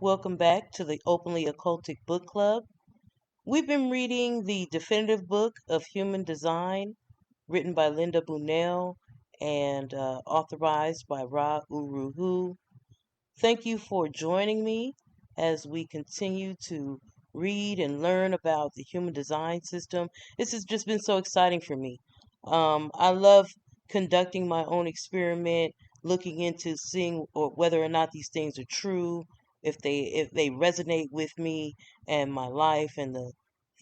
Welcome back to the Openly Occultic Book Club. We've been reading the definitive book of human design, written by Linda Bunnell and authorized by Ra Uru Hu. Thank you for joining me as we continue to read and learn about the human design system. This has just been so exciting for me. I love conducting my own experiment, looking into seeing whether or not these things are true, if they resonate with me and my life and the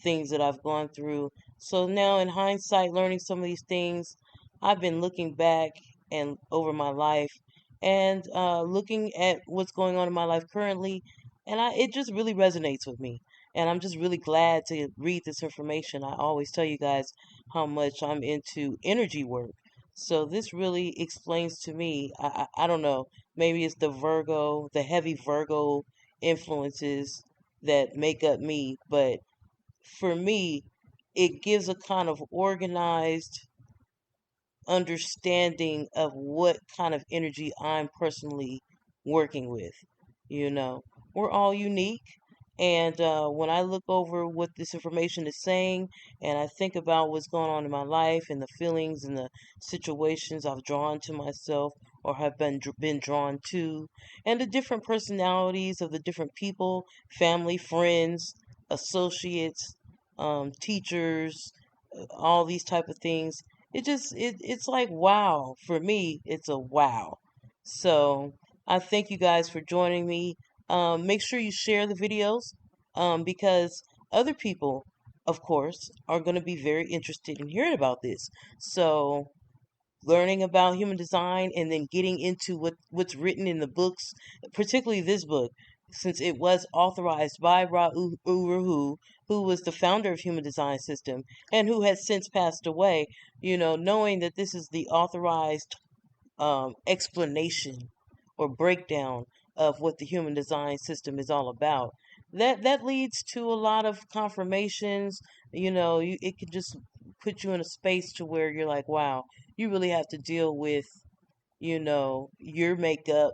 things that I've gone through. So now in hindsight, learning some of these things, I've been looking back and over my life and looking at what's going on in my life currently, and it just really resonates with me. And I'm just really glad to read this information. I always tell you guys how much I'm into energy work. So this really explains to me, I don't know, maybe it's the heavy Virgo influences that make up me, but for me, it gives a kind of organized understanding of what kind of energy I'm personally working with. You know, we're all unique. And when I look over what this information is saying, and I think about what's going on in my life and the feelings and the situations I've drawn to myself or have been drawn to, and the different personalities of the different people, family, friends, associates, teachers, all these type of things, it's like wow. For me, it's a wow. So I thank you guys for joining me. Make sure you share the videos, because other people, of course, are going to be very interested in hearing about this. So learning about human design and then getting into what's written in the books, particularly this book, since it was authorized by Ra Uru, who was the founder of Human Design System and who has since passed away. Knowing that this is the authorized explanation or breakdown of what the human design system is all about, that leads to a lot of confirmations. It can just put you in a space to where you're like, wow, you really have to deal with your makeup,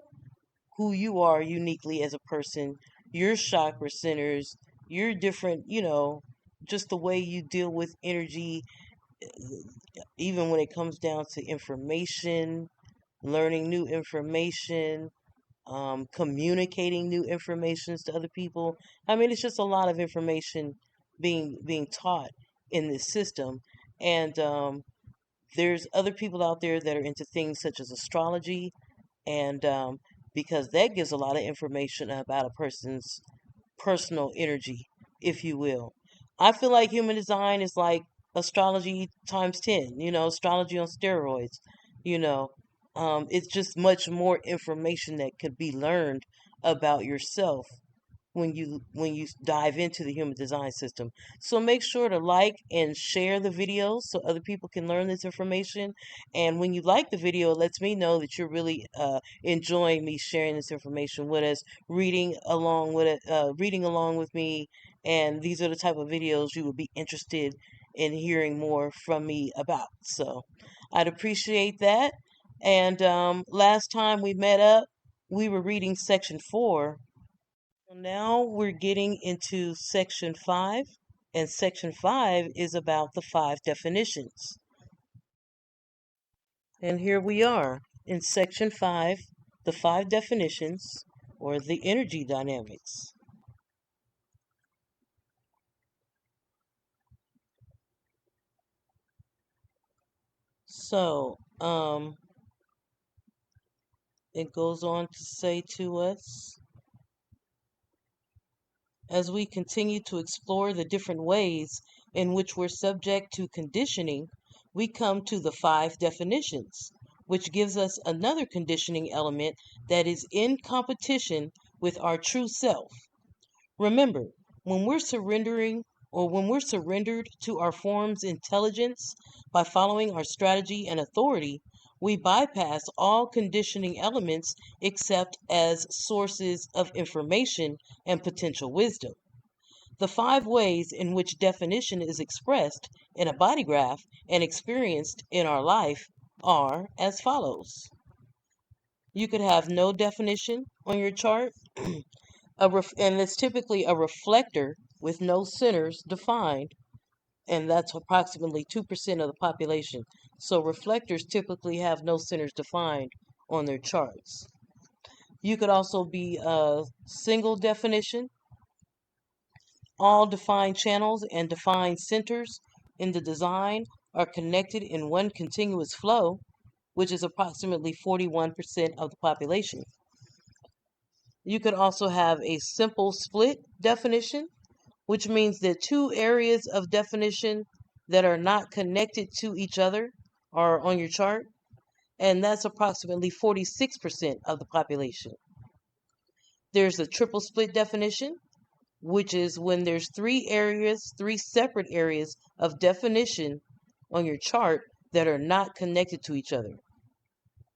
who you are uniquely as a person, your chakra centers, your different, just the way you deal with energy, even when it comes down to information, learning new information, communicating new informations to other people. I mean, it's just a lot of information being taught in this system, and there's other people out there that are into things such as astrology, and because that gives a lot of information about a person's personal energy, if you will. I feel like human design is like astrology times 10, astrology on steroids. You know, it's just much more information that could be learned about yourself when you dive into the human design system. So make sure to like and share the videos so other people can learn this information. And when you like the video, it lets me know that you're really enjoying me sharing this information with us, reading along with me. And these are the type of videos you would be interested in hearing more from me about. So I'd appreciate that. And last time we met up, we were reading section 4. So now we're getting into section 5, and section 5 is about the 5 definitions. And here we are in section 5, the 5 definitions, or the energy dynamics. So, it goes on to say to us, as we continue to explore the different ways in which we're subject to conditioning, we come to the 5 definitions, which gives us another conditioning element that is in competition with our true self. Remember, when we're surrendered to our form's intelligence by following our strategy and authority, we bypass all conditioning elements except as sources of information and potential wisdom. The 5 ways in which definition is expressed in a body graph and experienced in our life are as follows. You could have no definition on your chart. And it's typically a reflector with no centers defined, and that's approximately 2% of the population. So reflectors typically have no centers defined on their charts. You could also be a single definition. All defined channels and defined centers in the design are connected in one continuous flow, which is approximately 41% of the population. You could also have a simple split definition, which means that two areas of definition that are not connected to each other are on your chart, and that's approximately 46% of the population. There's a triple split definition, which is when there's three separate areas of definition on your chart that are not connected to each other.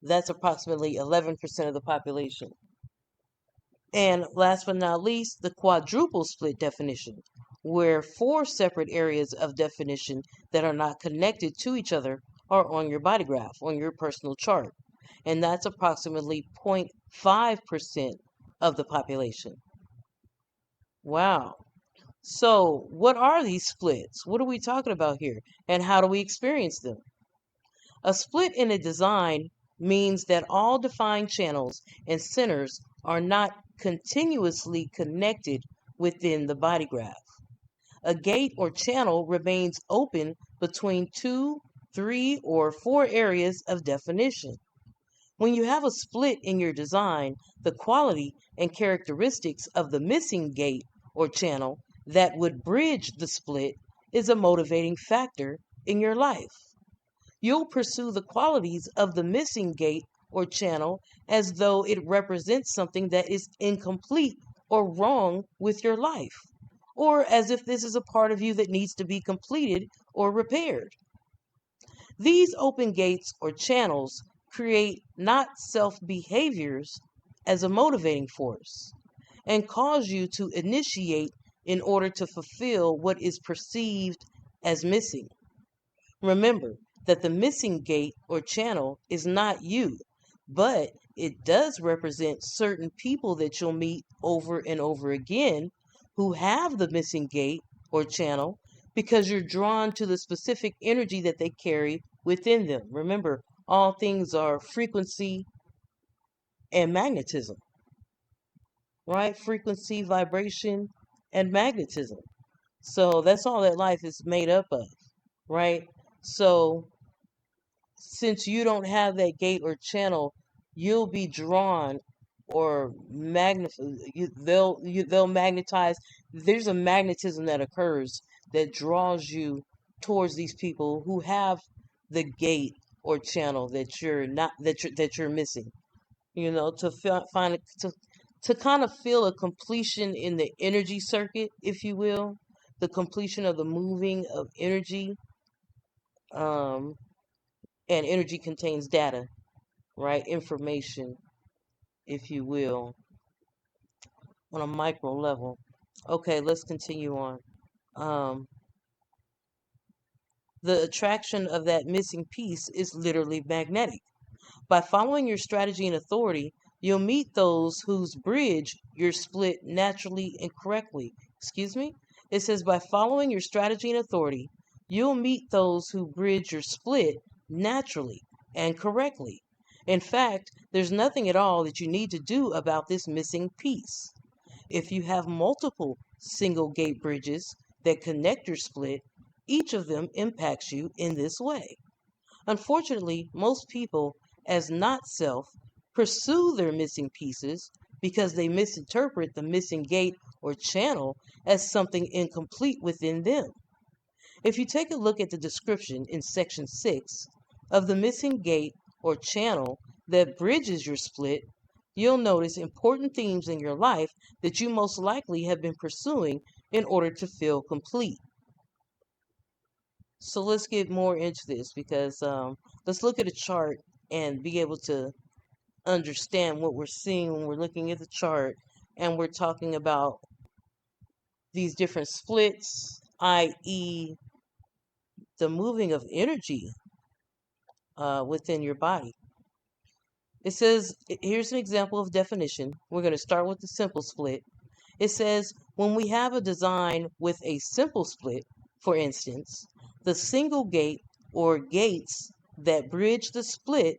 That's approximately 11% of the population. And last but not least, the quadruple split definition, where four separate areas of definition that are not connected to each other are on your body graph, on your personal chart. And that's approximately 0.5% of the population. Wow. So, what are these splits? What are we talking about here? And how do we experience them? A split in a design means that all defined channels and centers are not continuously connected within the body graph. A gate or channel remains open between two, three, or four areas of definition. When you have a split in your design, the quality and characteristics of the missing gate or channel that would bridge the split is a motivating factor in your life. You'll pursue the qualities of the missing gate or channel as though it represents something that is incomplete or wrong with your life, or as if this is a part of you that needs to be completed or repaired. These open gates or channels create not self behaviors as a motivating force and cause you to initiate in order to fulfill what is perceived as missing. Remember that the missing gate or channel is not you, but it does represent certain people that you'll meet over and over again who have the missing gate or channel because you're drawn to the specific energy that they carry within them. Remember, all things are frequency and magnetism, right? Frequency, vibration, and magnetism. So that's all that life is made up of, right? So since you don't have that gate or channel, you'll be drawn or they'll magnetize. There's a magnetism that occurs that draws you towards these people who have the gate or channel that you're not that you're missing. You know, to kind of feel a completion in the energy circuit, if you will, the completion of the moving of energy. Um, and energy contains data, right? Information, if you will, on a micro level. Okay, let's continue on. Um, the attraction of that missing piece is literally magnetic. By following your strategy and authority, you'll meet those whose bridge your split naturally and correctly. Excuse me? It says, by following your strategy and authority, you'll meet those who bridge your split naturally and correctly. In fact, there's nothing at all that you need to do about this missing piece. If you have multiple single gate bridges that connect your split, each of them impacts you in this way. Unfortunately, most people, as not self, pursue their missing pieces because they misinterpret the missing gate or channel as something incomplete within them. If you take a look at the description in section 6 of the missing gate or channel that bridges your split, you'll notice important themes in your life that you most likely have been pursuing in order to feel complete. So let's get more into this because let's look at a chart and be able to understand what we're seeing when we're looking at the chart and we're talking about these different splits, i.e., the moving of energy within your body. It says, here's an example of definition. We're going to start with the simple split. It says when we have a design with a simple split, for instance, the single gate or gates that bridge the split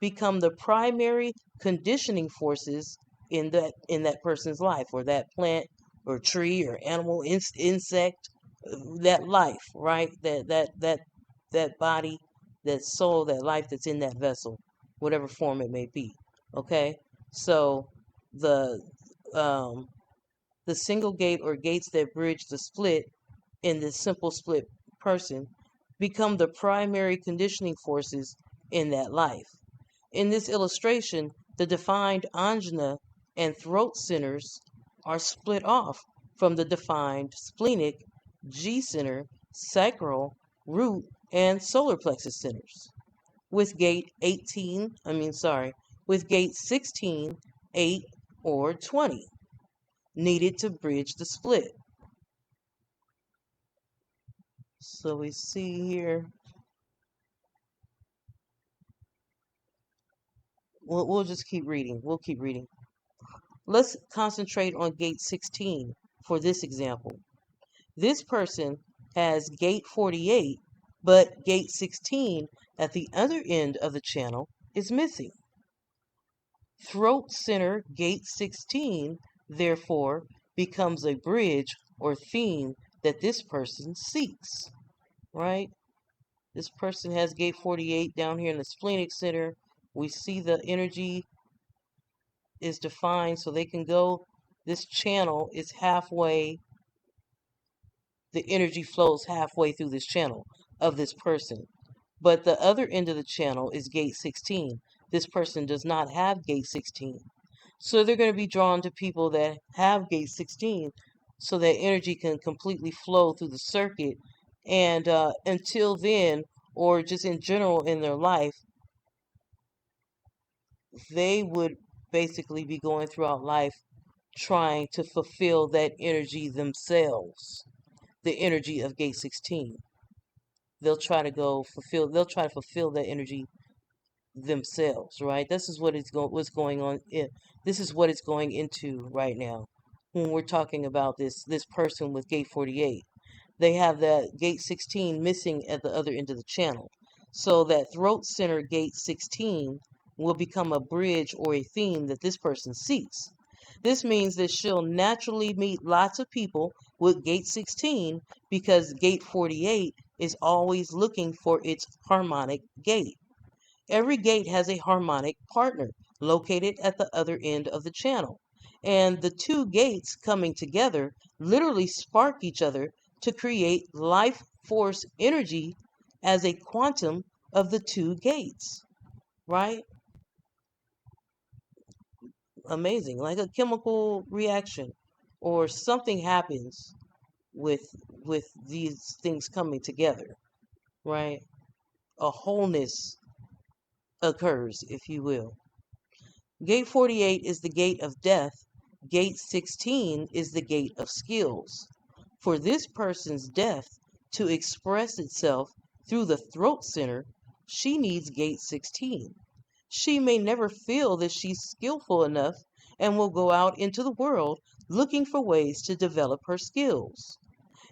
become the primary conditioning forces in that person's life, or that plant or tree or animal, insect, that life, right? That body, that soul, that life that's in that vessel, whatever form it may be. Okay, so the um, the single gate or gates that bridge the split in this simple split person become the primary conditioning forces in that life. In this illustration, the defined ajna and throat centers are split off from the defined splenic, G center, sacral, root, and solar plexus centers. With gate 18, with gate 16, 8, or 20 needed to bridge the split. So we see here, we'll just keep reading. We'll keep reading. Let's concentrate on gate 16 for this example. This person has gate 48, but gate 16 at the other end of the channel is missing. Throat center gate 16, therefore, becomes a bridge or theme that this person seeks, right? This person has gate 48 down here in the splenic center. We see the energy is defined so they can go. This channel is halfway, the energy flows halfway through this channel of this person. But the other end of the channel is gate 16. This person does not have gate 16. So they're going to be drawn to people that have gate 16 so that energy can completely flow through the circuit. And until then, or just in general in their life, they would basically be going throughout life trying to fulfill that energy themselves, the energy of gate 16. They'll try to fulfill that energy themselves, right? This is what's going on. This is what it's going into right now when we're talking about this person with gate 48. They have that gate 16 missing at the other end of the channel. So that throat center gate 16 will become a bridge or a theme that this person seeks. This means that she'll naturally meet lots of people with gate 16 because gate 48 is always looking for its harmonic gate. Every gate has a harmonic partner located at the other end of the channel. And the two gates coming together literally spark each other to create life force energy as a quantum of the two gates, right? Amazing. Like a chemical reaction or something happens with these things coming together, right? A wholeness occurs, if you will. Gate 48 is the gate of death. Gate 16 is the gate of skills. For this person's death to express itself through the throat center, she needs gate 16. She may never feel that she's skillful enough and will go out into the world looking for ways to develop her skills.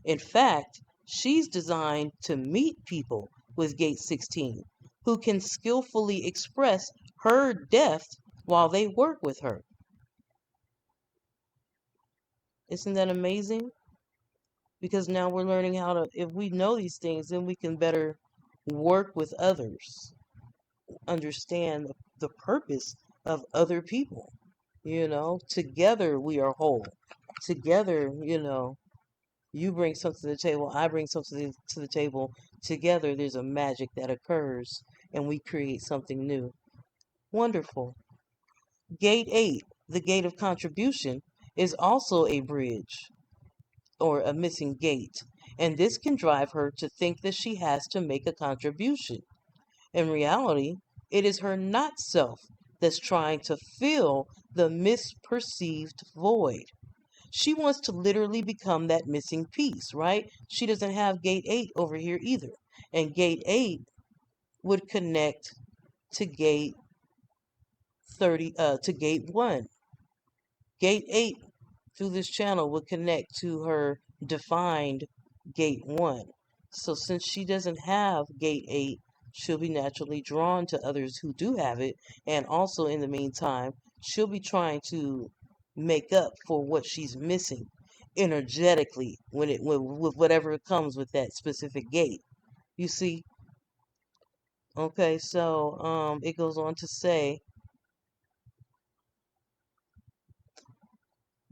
In fact, she's designed to meet people with gate 16 who can skillfully express her depth while they work with her. Isn't that amazing? Because now we're learning how to, if we know these things, then we can better work with others, understand the purpose of other people. Together we are whole. Together, you bring something to the table, I bring something to the table. Together, there's a magic that occurs, and we create something new. Wonderful. Gate 8, the gate of contribution, is also a bridge or a missing gate, and this can drive her to think that she has to make a contribution. In reality, it is her not self that's trying to fill the misperceived void. She wants to literally become that missing piece, right? She doesn't have gate 8 over here either. And gate 8 would connect to gate 30 to gate 1. Gate 8 through this channel would connect to her defined gate 1. So since she doesn't have gate 8, she'll be naturally drawn to others who do have it. And also in the meantime, she'll be trying to make up for what she's missing energetically with whatever comes with that specific gate. You see? Okay, so it goes on to say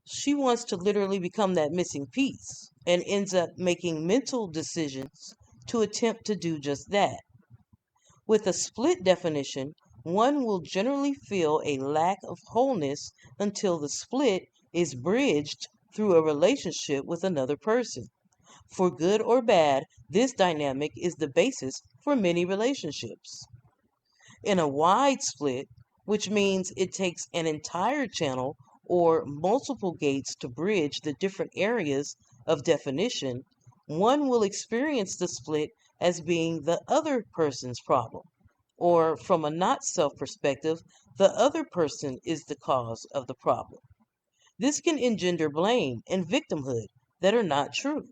she wants to literally become that missing piece and ends up making mental decisions to attempt to do just that. With a split definition, one will generally feel a lack of wholeness until the split is bridged through a relationship with another person. For good or bad, this dynamic is the basis for many relationships. In a wide split, which means it takes an entire channel or multiple gates to bridge the different areas of definition, one will experience the split as being the other person's problem. Or from a not self perspective, the other person is the cause of the problem. This can engender blame and victimhood that are not true.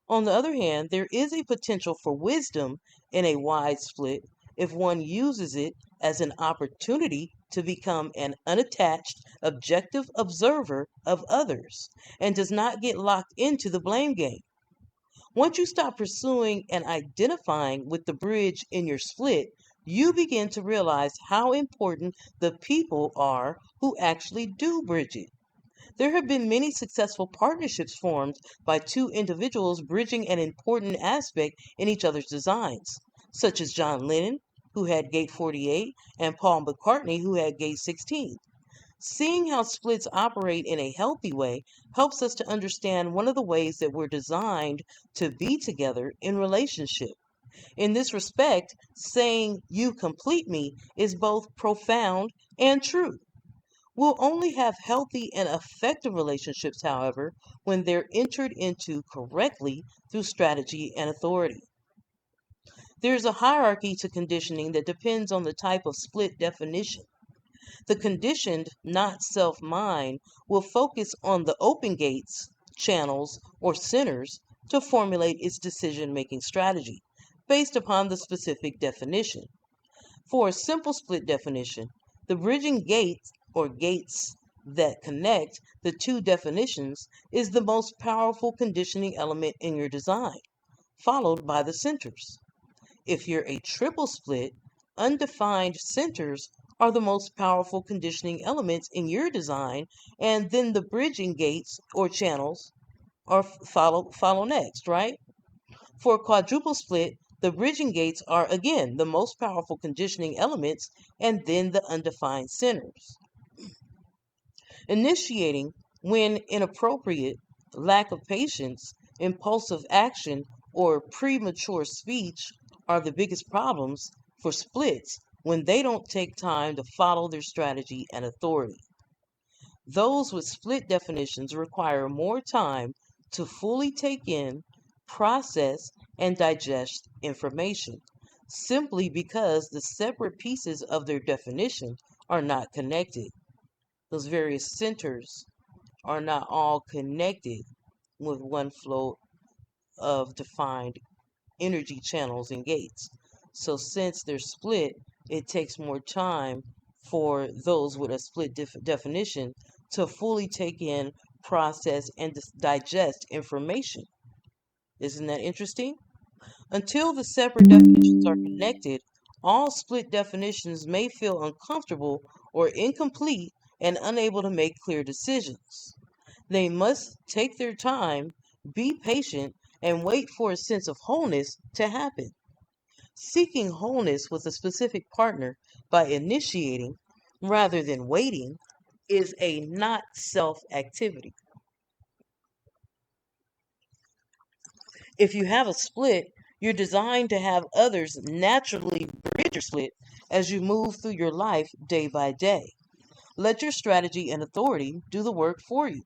On the other hand, there is a potential for wisdom in a wide split if one uses it as an opportunity to become an unattached, objective observer of others and does not get locked into the blame game. Once you stop pursuing and identifying with the bridge in your split, you begin to realize how important the people are who actually do bridge it. There have been many successful partnerships formed by two individuals bridging an important aspect in each other's designs, such as John Lennon, who had Gate 48, and Paul McCartney, who had Gate 16. Seeing how splits operate in a healthy way helps us to understand one of the ways that we're designed to be together in relationship. In this respect, saying you complete me is both profound and true. We'll only have healthy and effective relationships, however, when they're entered into correctly through strategy and authority. There's a hierarchy to conditioning that depends on the type of split definition. The conditioned, not self mind, will focus on the open gates, channels, or centers to formulate its decision making strategy based upon the specific definition. For a simple split definition, the bridging gate or gates that connect the two definitions is the most powerful conditioning element in your design, followed by the centers. If you're a triple split, undefined centers are the most powerful conditioning elements in your design, and then the bridging gates or channels are follow next, right? For a quadruple split, the bridging gates are again the most powerful conditioning elements, and then the undefined centers. Initiating, when inappropriate, lack of patience, impulsive action, or premature speech are the biggest problems for splits when they don't take time to follow their strategy and authority. Those with split definitions require more time to fully take in, process, and digest information, simply because the separate pieces of their definition are not connected. Those various centers are not all connected with one flow of defined energy channels and gates. So since they're split, it takes more time for those with a split definition to fully take in, process, and digest information. Isn't that interesting? Until the separate definitions are connected, all split definitions may feel uncomfortable or incomplete and unable to make clear decisions. They must take their time, be patient, and wait for a sense of wholeness to happen. Seeking wholeness with a specific partner by initiating rather than waiting is a not self activity. If you have a split, you're designed to have others naturally bridge your split as you move through your life day by day. Let your strategy and authority do the work for you,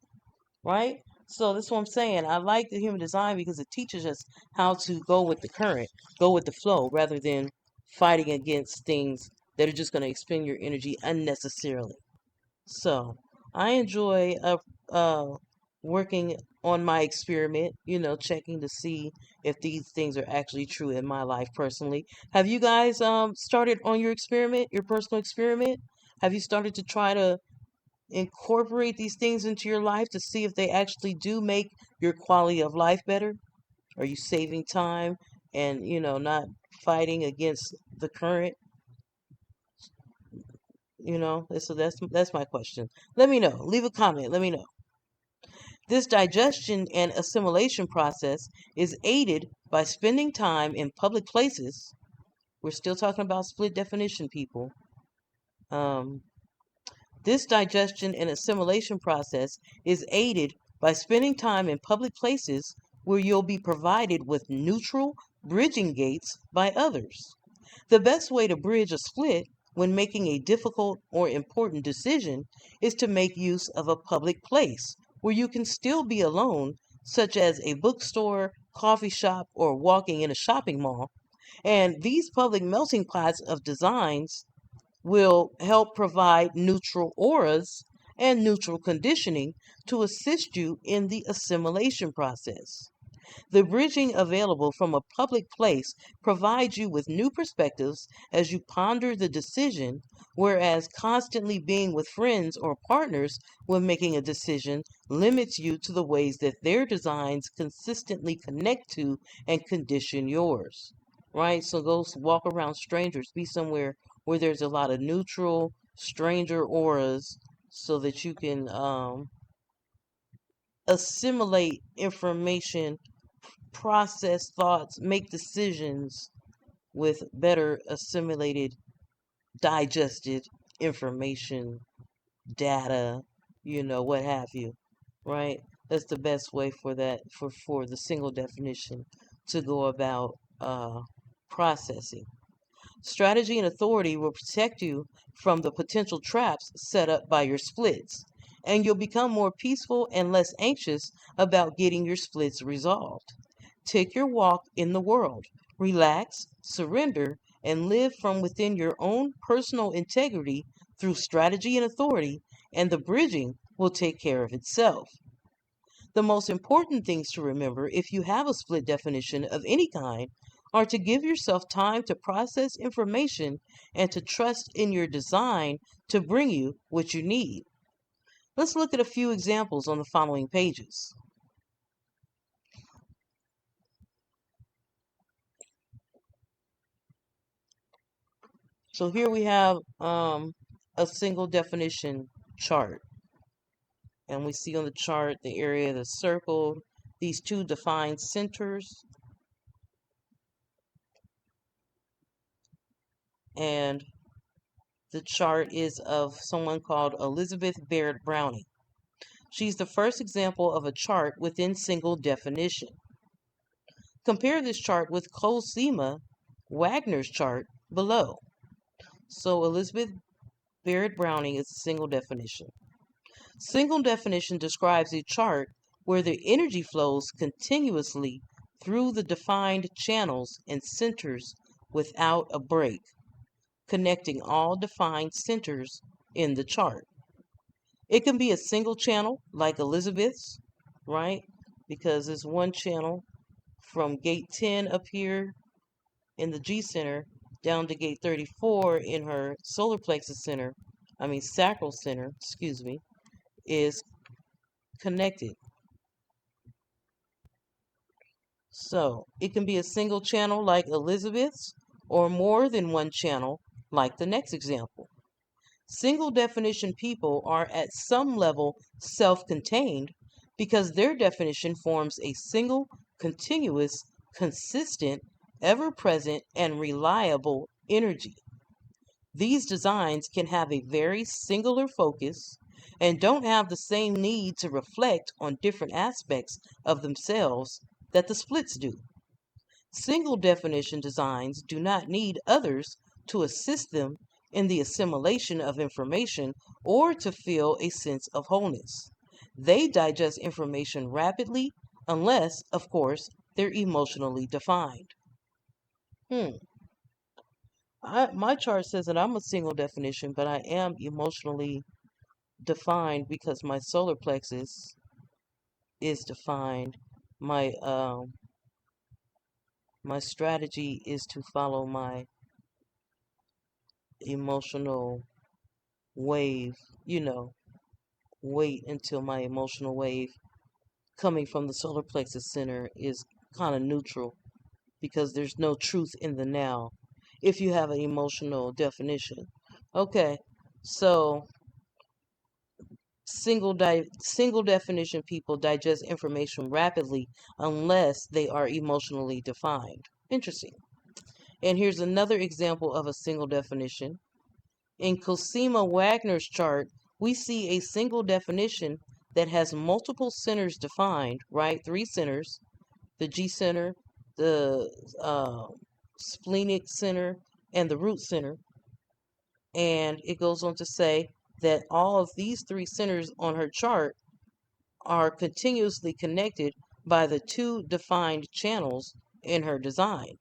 right? So that's what I'm saying. I like the human design because it teaches us how to go with the current, go with the flow, rather than fighting against things that are just going to expend your energy unnecessarily. So, I enjoy uh, working on my experiment, checking to see if these things are actually true in my life personally. Have you guys started on your experiment, your personal experiment? Have you started to try to incorporate these things into your life to see if they actually do make your quality of life better? Are you saving time and, not fighting against the current? So that's my question. Let me know. Leave a comment. Let me know. This digestion and assimilation process is aided by spending time in public places. We're still talking about split definition, people. Um, this digestion and assimilation process is aided by spending time in public places where you'll be provided with neutral bridging gates by others. The best way to bridge a split when making a difficult or important decision is to make use of a public place where you can still be alone, such as a bookstore, coffee shop, or walking in a shopping mall. And these public melting pots of designs will help provide neutral auras and neutral conditioning to assist you in the assimilation process. The bridging available from a public place provides you with new perspectives as you ponder the decision, whereas constantly being with friends or partners when making a decision limits you to the ways that their designs consistently connect to and condition yours. Right? So go walk around strangers, be somewhere where there's a lot of neutral stranger auras so that you can assimilate information, process thoughts, make decisions with better assimilated, digested information, data, what have you, right? That's the best way for that, for the single definition to go about processing. Strategy and authority will protect you from the potential traps set up by your splits, and you'll become more peaceful and less anxious about getting your splits resolved. Take your walk in the world, relax, surrender, and live from within your own personal integrity through strategy and authority, and the bridging will take care of itself. The most important things to remember if you have a split definition of any kind are to give yourself time to process information and to trust in your design to bring you what you need. Let's look at a few examples on the following pages. So here we have a single definition chart. And we see on the chart the area that's circled, these two defined centers, and the chart is of someone called Elizabeth Barrett Browning. She's the first example of a chart within single definition. Compare this chart with Cosima Wagner's chart below. So Elizabeth Barrett Browning is a single definition. Single definition describes a chart where the energy flows continuously through the defined channels and centers without a break, connecting all defined centers in the chart. It can be a single channel like Elizabeth's, right? Because there's one channel from gate 10 up here in the G center down to gate 34 in her solar plexus center, sacral center, excuse me, is connected. So it can be a single channel like Elizabeth's or more than one channel like the next example. Single definition people are at some level self-contained because their definition forms a single, continuous, consistent, ever-present, and reliable energy. These designs can have a very singular focus and don't have the same need to reflect on different aspects of themselves that the splits do. Single definition designs do not need others to assist them in the assimilation of information or to feel a sense of wholeness. They digest information rapidly, unless, of course, they're emotionally defined. Hmm. My chart says that I'm a single definition, but I am emotionally defined because my solar plexus is defined. My strategy is to follow my emotional wave, you know, wait until my emotional wave coming from the solar plexus center is kind of neutral because there's no truth in the now if you have an emotional definition. Okay, so single definition people digest information rapidly unless they are emotionally defined. Interesting. And here's another example of a single definition. In Cosima Wagner's chart, we see a single definition that has multiple centers defined, right? Three centers, the G center, the splenic center, and the root center. And it goes on to say that all of these three centers on her chart are continuously connected by the two defined channels in her design.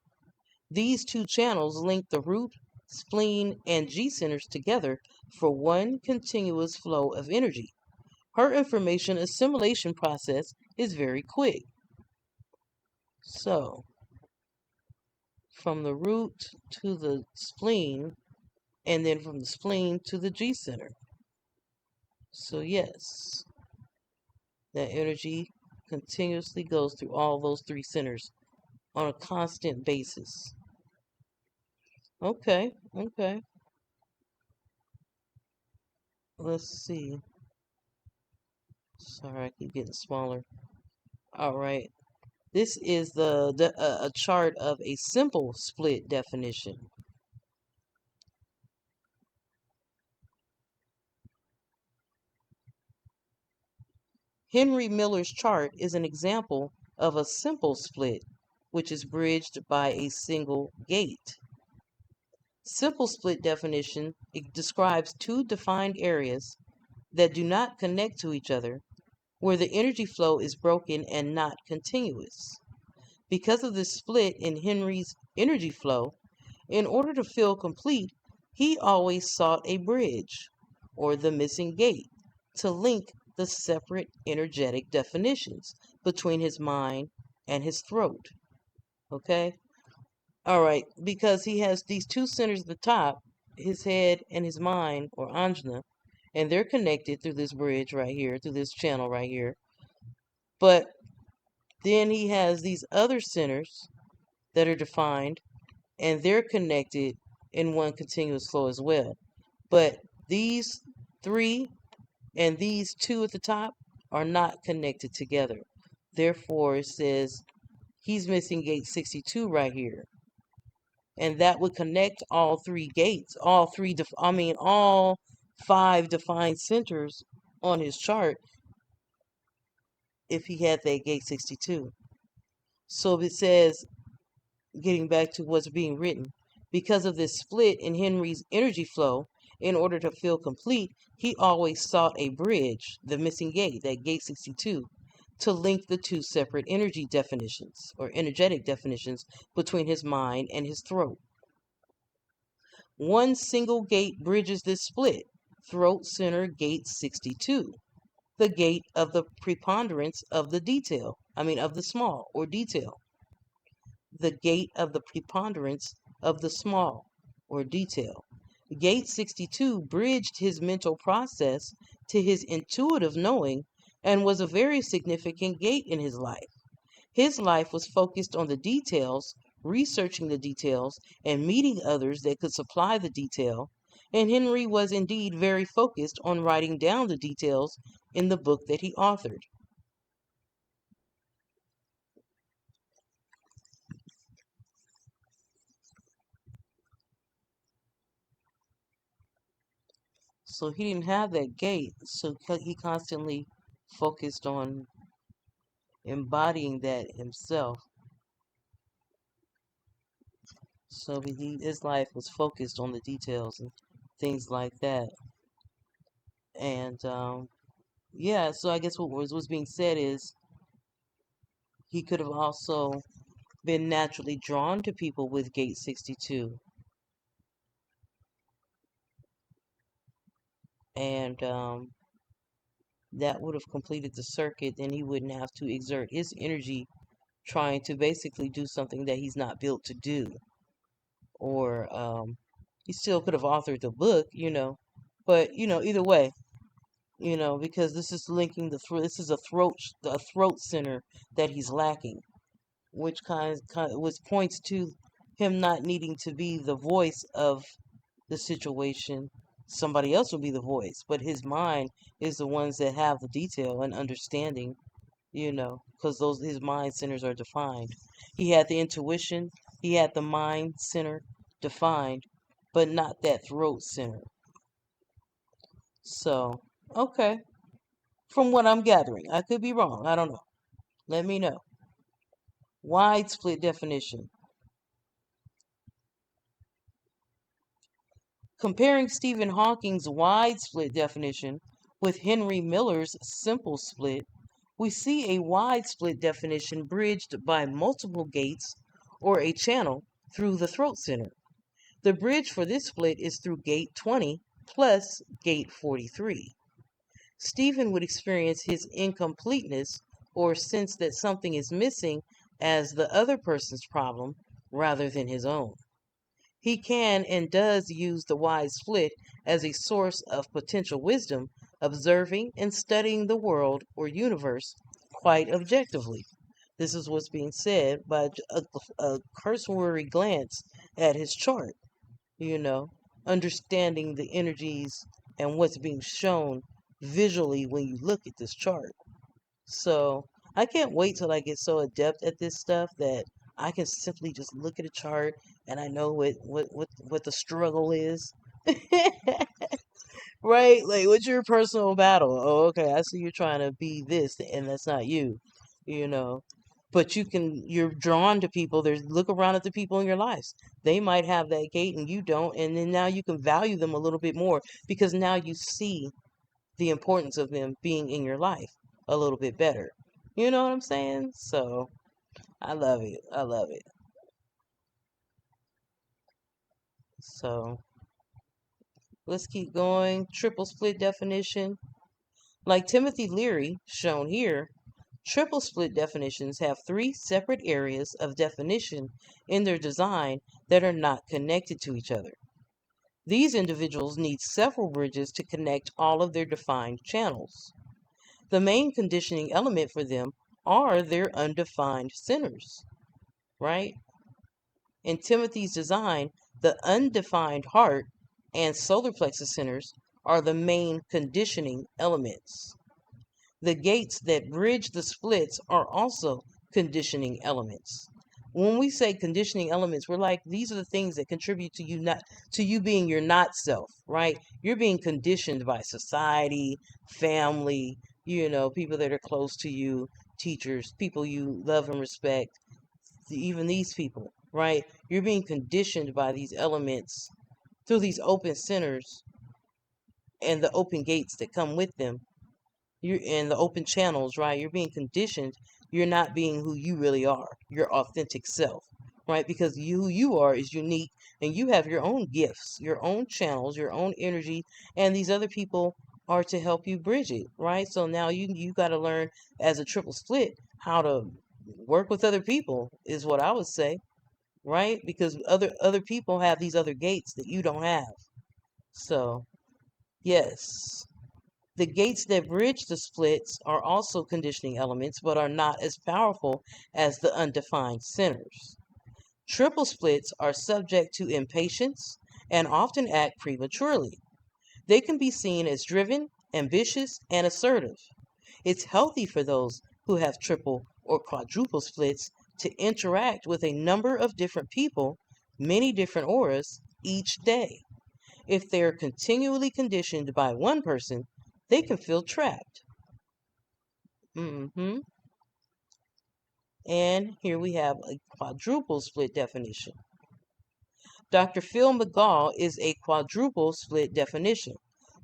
These two channels link the root, spleen, and G centers together for one continuous flow of energy. Her information assimilation process is very quick. So, from the root to the spleen, and then from the spleen to the G center. So, yes, that energy continuously goes through all those three centers on a constant basis. Okay, okay. Let's see. Sorry, I keep getting smaller. All right. This is a chart of a simple split definition. Henry Miller's chart is an example of a simple split, which is bridged by a single gate. Simple split definition, it describes two defined areas that do not connect to each other, where the energy flow is broken and not continuous. Because of this split in Henry's energy flow, in order to feel complete, he always sought a bridge, or the missing gate, to link the separate energetic definitions between his mind and his throat. Okay? All right, because he has these two centers at the top, his head and his mind, or Anjna, and they're connected through this bridge right here, through this channel right here. But then he has these other centers that are defined, and they're connected in one continuous flow as well. But these three and these two at the top are not connected together. Therefore, it says he's missing gate 62 right here. And that would connect all three gates, all five defined centers on his chart if he had that gate 62. So if it says, getting back to what's being written, because of this split in Henry's energy flow, in order to feel complete, he always sought a bridge, the missing gate, that gate 62, to link the two separate energy definitions or energetic definitions between his mind and his throat. One single gate bridges this split, throat center gate 62, the gate of the preponderance of the of the small or detail. The gate of the preponderance of the small or detail. Gate 62 bridged his mental process to his intuitive knowing and was a very significant gate in his life. His life was focused on the details, researching the details, and meeting others that could supply the detail. And Henry was indeed very focused on writing down the details in the book that he authored. So he didn't have that gate, so he constantly focused on embodying that himself. So his life was focused on the details and things like that. And yeah, so I guess what was being said is he could have also been naturally drawn to people with gate 62. And that would have completed the circuit, then he wouldn't have to exert his energy trying to basically do something that he's not built to do. Or he still could have authored the book, but either way, because this is linking the throat. This is a throat center that he's lacking, which which points to him not needing to be the voice of the situation. Somebody else will be the voice, but his mind is the ones that have the detail and understanding, because those his mind centers are defined. He had the intuition, he had the mind center defined, but not that throat center. So, okay. From what I'm gathering, I could be wrong. I don't know. Let me know. Wide split definition. Comparing Stephen Hawking's wide split definition with Henry Miller's simple split, we see a wide split definition bridged by multiple gates or a channel through the throat center. The bridge for this split is through gate 20 plus gate 43. Stephen would experience his incompleteness or sense that something is missing as the other person's problem rather than his own. He can and does use the wide split as a source of potential wisdom, observing and studying the world or universe quite objectively. This is what's being said by a cursory glance at his chart, you know, understanding the energies and what's being shown visually when you look at this chart. So I can't wait till I get so adept at this stuff that I can simply just look at a chart and I know what the struggle is. Right? Like, what's your personal battle? Oh, okay, I see you're trying to be this, and that's not you, you know. But you're drawn to people. Look around at the people in your lives. They might have that gate and you don't, and then now you can value them a little bit more because now you see the importance of them being in your life a little bit better. You know what I'm saying? So, I love it. I love it. So, let's keep going. Triple split definition. Like Timothy Leary, shown here, triple split definitions have three separate areas of definition in their design that are not connected to each other. These individuals need several bridges to connect all of their defined channels. The main conditioning element for them are their undefined centers, right? In Timothy's design, the undefined heart and solar plexus centers are the main conditioning elements. The gates that bridge the splits are also conditioning elements. When we say conditioning elements, we're like, these are the things that contribute to you not to you being your not self, right? You're being conditioned by society, family, people that are close to you, teachers, people you love and respect, even these people, right? You're being conditioned by these elements through these open centers and the open gates that come with them. You're in the open channels, right? You're being conditioned. You're not being who you really are, your authentic self, right? Because who you are is unique and you have your own gifts, your own channels, your own energy, and these other people are to help you bridge it, right? So now you got to learn as a triple split how to work with other people is what I would say, right? Because other people have these other gates that you don't have. So, yes. The gates that bridge the splits are also conditioning elements, but are not as powerful as the undefined centers. Triple splits are subject to impatience and often act prematurely. They can be seen as driven, ambitious, and assertive. It's healthy for those who have triple or quadruple splits to interact with a number of different people, many different auras, each day. If they are continually conditioned by one person, they can feel trapped. hmm And here we have a quadruple split definition. Dr. Phil McGaw is a quadruple split definition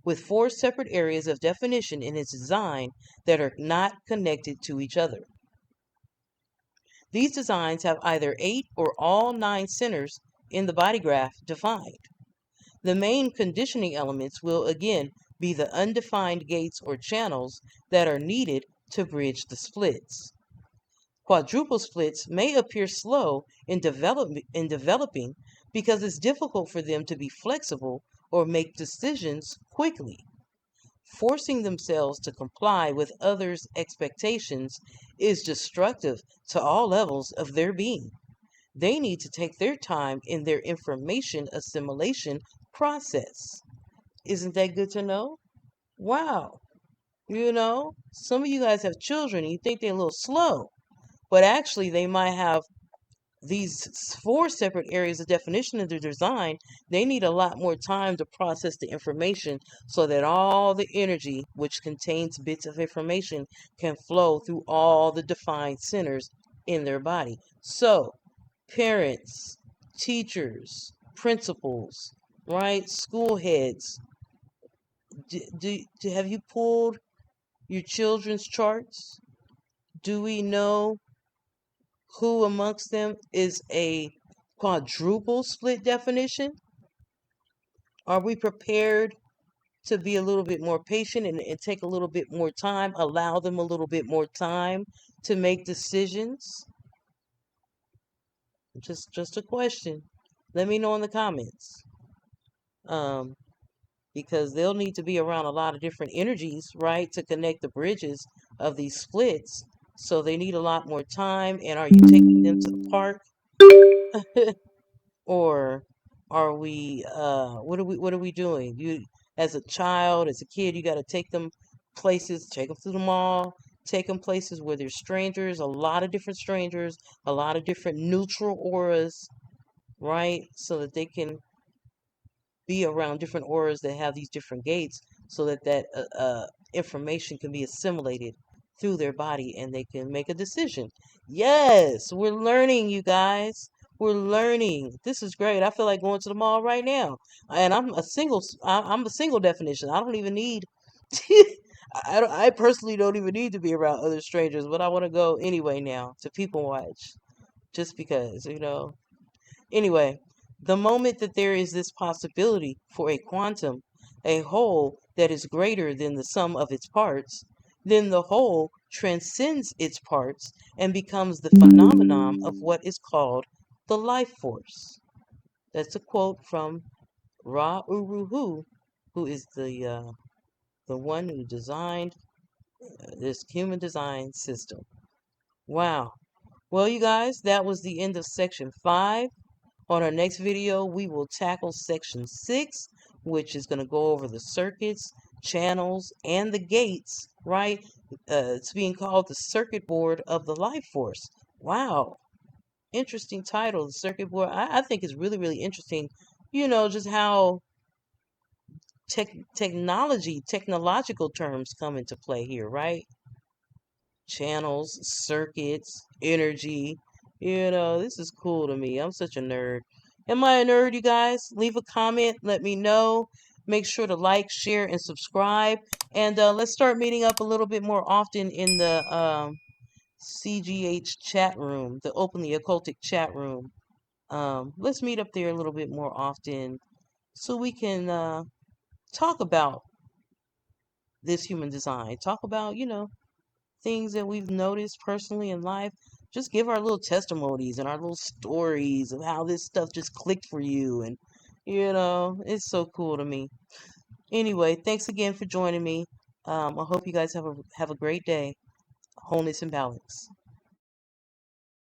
with four separate areas of definition in its design that are not connected to each other. These designs have either 8 or all 9 centers in the body graph defined. The main conditioning elements will again be the undefined gates or channels that are needed to bridge the splits. Quadruple splits may appear slow in developing because it's difficult for them to be flexible or make decisions quickly. Forcing themselves to comply with others' expectations is destructive to all levels of their being. They need to take their time in their information assimilation process. Isn't that good to know? Wow. Some of you guys have children and you think they're a little slow, but actually they might have these four separate areas of definition of their design. They need a lot more time to process the information so that all the energy, which contains bits of information, can flow through all the defined centers in their body. So, parents, teachers, principals, right? School heads, have you pulled your children's charts? Do we know who amongst them is a quadruple split definition? Are we prepared to be a little bit more patient and take a little bit more time, allow them a little bit more time to make decisions? Just a question. Let me know in the comments. Um, because they'll need to be around a lot of different energies, right, to connect the bridges of these splits. So they need a lot more time. And are you taking them to the park? Or are we what are we doing? You, as a child, as a kid, you got to take them places, take them to the mall, take them places where there's strangers, a lot of different strangers, a lot of different neutral auras, right? So that they can be around different auras that have these different gates, so that information can be assimilated through their body and they can make a decision. Yes, we're learning, you guys. We're learning. This is great. I feel like going to the mall right now. And I'm a single definition. I don't even need I personally don't even need to be around other strangers, but I want to go anyway now to people watch just because. Anyway, the moment that there is this possibility for a quantum, a whole that is greater than the sum of its parts, then the whole transcends its parts and becomes the phenomenon of what is called the life force. That's a quote from Ra Uru Hu, who is the one who designed this human design system. Wow. Well, you guys, that was the end of section 5. On our next video, we will tackle section 6, which is going to go over the circuits, channels, and the gates, right? It's being called the circuit board of the life force. Wow. Interesting title, the circuit board. I think it's really, really interesting, just how technological terms come into play here, right? Channels, circuits, energy. This is cool to me. I'm such a nerd. Am I a nerd, you guys? Leave a comment. Let me know. Make sure to like, share, and subscribe. And let's start meeting up a little bit more often in the CGH chat room, the Openly Occultic chat room. Let's meet up there a little bit more often so we can talk about this human design. Talk about, things that we've noticed personally in life. Just give our little testimonies and our little stories of how this stuff just clicked for you. And, it's so cool to me. Anyway, thanks again for joining me. I hope you guys have a great day. Wholeness and balance.